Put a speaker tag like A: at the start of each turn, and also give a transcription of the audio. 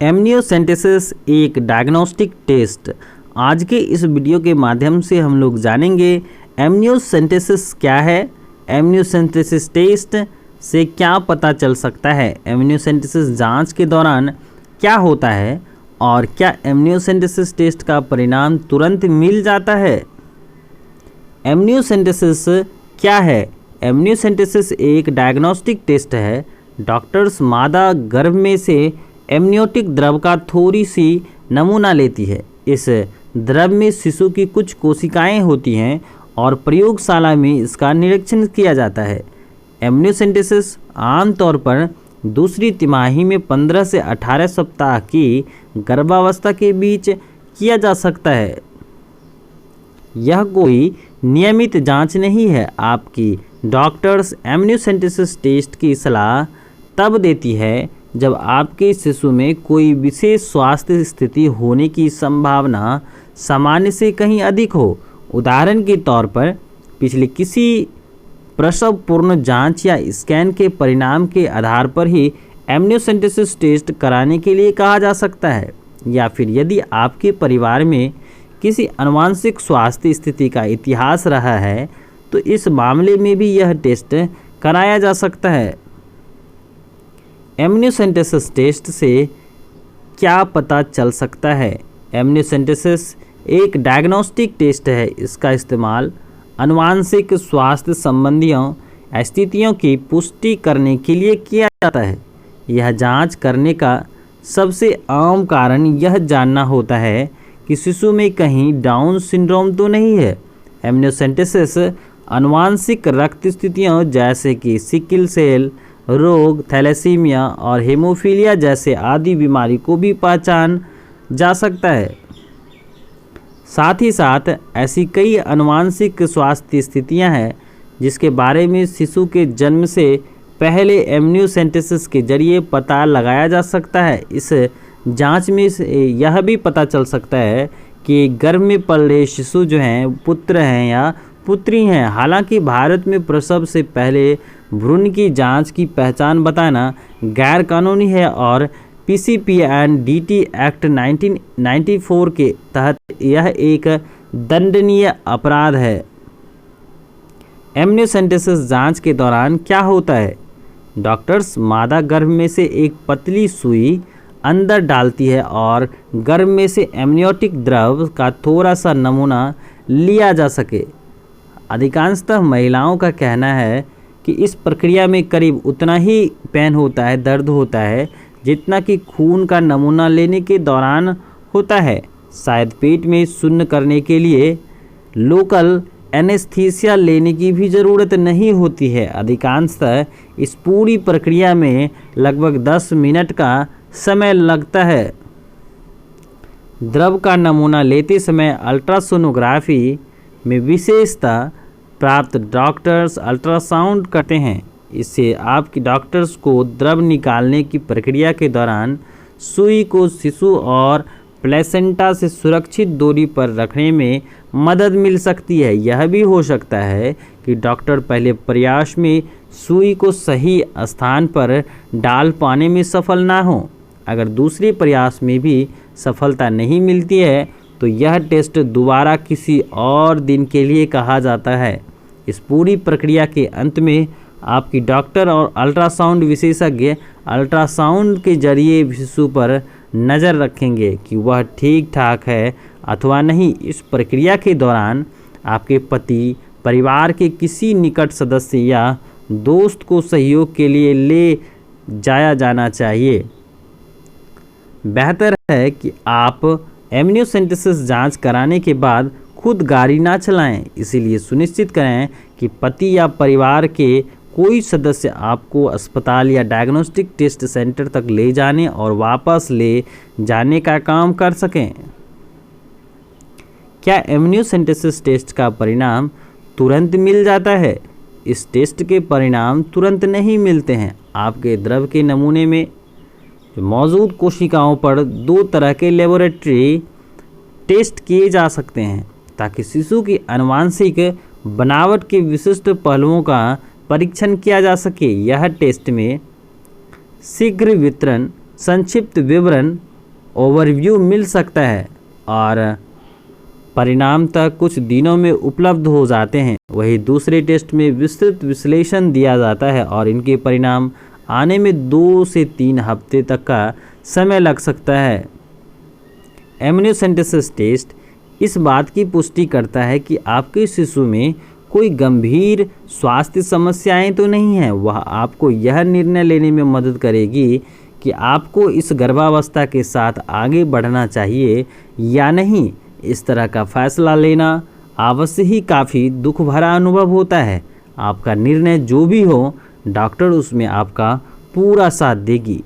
A: Amniocentesis एक diagnostic test. आज के इस वीडियो के माध्यम से हम लोग जानेंगे एमनियोसेंटेसिस क्या है, एमनियोसेंटेसिस टेस्ट से क्या पता चल सकता है, एमनियोसेंटेसिस जांच के दौरान क्या होता है और क्या एमनियोसेंटेसिस टेस्ट का परिणाम तुरंत मिल जाता है। एमनियोसेंटेसिस क्या है? एमनियोसेंटेसिस एक डायग्नोस्टिक टेस्ट है। डॉक्टर्स मादा गर्भ में से एमनियोटिक द्रव का थोड़ी सी नमूना लेती है। इस द्रव में शिशु की कुछ कोशिकाएं होती हैं और प्रयोगशाला में इसका निरीक्षण किया जाता है। एमनियोसेंटेसिस आमतौर पर दूसरी तिमाही में 15 से 18 सप्ताह की गर्भावस्था के बीच किया जा सकता है। यह कोई नियमित जांच नहीं है। आपकी डॉक्टर्स एमनियोसेंटेसिस टेस्ट की सलाह तब देती है जब आपके शिशु में कोई विशेष स्वास्थ्य स्थिति होने की संभावना सामान्य से कहीं अधिक हो। उदाहरण के तौर पर पिछले किसी प्रसव पूर्ण जांच या स्कैन के परिणाम के आधार पर ही एमनियोसेंटेसिस टेस्ट कराने के लिए कहा जा सकता है, या फिर यदि आपके परिवार में किसी आनुवंशिक स्वास्थ्य स्थिति का इतिहास रहा है तो इस मामले में भी यह टेस्ट कराया जा सकता है। एमनियोसेंटेसिस टेस्ट से क्या पता चल सकता है? एमनियोसेंटेसिस एक डायग्नोस्टिक टेस्ट है। इसका इस्तेमाल आनुवंशिक स्वास्थ्य संबंधियों स्थितियों की पुष्टि करने के लिए किया जाता है। यह जांच करने का सबसे आम कारण यह जानना होता है कि शिशु में कहीं डाउन सिंड्रोम तो नहीं है। एमनियोसेंटेसिस आनुवंशिक रक्त स्थितियों जैसे कि सिकल सेल रोग, थैलेसीमिया और हेमोफीलिया जैसे आदि बीमारी को भी पहचान जा सकता है। साथ ही साथ ऐसी कई आनुवंशिक स्वास्थ्य स्थितियां हैं जिसके बारे में शिशु के जन्म से पहले एमनियोसेंटेसिस के जरिए पता लगाया जा सकता है। इस जांच में यह भी पता चल सकता है कि गर्भ में पल रहे शिशु जो हैं पुत्र हैं या पुत्री हैं। हालांकि भारत में प्रसव से पहले भ्रूण की जांच की पहचान बताना गैर कानूनी है और PCPNDT एक्ट 1994 के तहत यह एक दंडनीय अपराध है। एमनियोसेंटेसिस जांच के दौरान क्या होता है? डॉक्टर्स मादा गर्भ में से एक पतली सुई अंदर डालती है और गर्भ में से एमनियोटिक द्रव का थोड़ा सा नमूना लिया जा सके। अधिकांशतः महिलाओं का कहना है कि इस प्रक्रिया में करीब उतना ही पेन होता है, दर्द होता है, जितना कि खून का नमूना लेने के दौरान होता है। शायद पेट में शून्य करने के लिए लोकल एनेस्थीसिया लेने की भी ज़रूरत नहीं होती है। अधिकांशतः इस पूरी प्रक्रिया में लगभग 10 मिनट का समय लगता है। द्रव का नमूना लेते समय अल्ट्रासोनोग्राफी में विशेषता प्राप्त डॉक्टर्स अल्ट्रासाउंड करते हैं। इससे आपकी डॉक्टर्स को द्रव निकालने की प्रक्रिया के दौरान सुई को शिशु और प्लेसेंटा से सुरक्षित दूरी पर रखने में मदद मिल सकती है। यह भी हो सकता है कि डॉक्टर पहले प्रयास में सुई को सही स्थान पर डाल पाने में सफल ना हो। अगर दूसरे प्रयास में भी सफलता नहीं मिलती है तो यह टेस्ट दोबारा किसी और दिन के लिए कहा जाता है। इस पूरी प्रक्रिया के अंत में आपकी डॉक्टर और अल्ट्रासाउंड विशेषज्ञ अल्ट्रासाउंड के जरिए शिशु पर नज़र रखेंगे कि वह ठीक ठाक है अथवा नहीं। इस प्रक्रिया के दौरान आपके पति, परिवार के किसी निकट सदस्य या दोस्त को सहयोग के लिए ले जाया जाना चाहिए। बेहतर है कि आप एमनियोसेंटेसिस जांच कराने के बाद खुद गाड़ी ना चलाएं। इसीलिए सुनिश्चित करें कि पति या परिवार के कोई सदस्य आपको अस्पताल या डायग्नोस्टिक टेस्ट सेंटर तक ले जाने और वापस ले जाने का काम कर सकें। क्या एमनियोसेंटेसिस टेस्ट का परिणाम तुरंत मिल जाता है? इस टेस्ट के परिणाम तुरंत नहीं मिलते हैं। आपके द्रव के नमूने में मौजूद कोशिकाओं पर 2 तरह के लेबोरेटरी टेस्ट किए जा सकते हैं ताकि शिशु की आनुवंशिक बनावट के विशिष्ट पहलुओं का परीक्षण किया जा सके। यह टेस्ट में शीघ्र वितरण, संक्षिप्त विवरण ओवरव्यू मिल सकता है और परिणाम तक कुछ दिनों में उपलब्ध हो जाते हैं। वहीं दूसरे टेस्ट में विस्तृत विश्लेषण दिया जाता है और इनके परिणाम आने में 2 से 3 हफ्ते तक का समय लग सकता है। एमनियोसेंटेसिस टेस्ट इस बात की पुष्टि करता है कि आपके शिशु में कोई गंभीर स्वास्थ्य समस्याएं तो नहीं हैं। वह आपको यह निर्णय लेने में मदद करेगी कि आपको इस गर्भावस्था के साथ आगे बढ़ना चाहिए या नहीं। इस तरह का फैसला लेना अवश्य ही काफ़ी दुख भरा अनुभव होता है। आपका निर्णय जो भी हो, डॉक्टर उसमें आपका पूरा साथ देगी।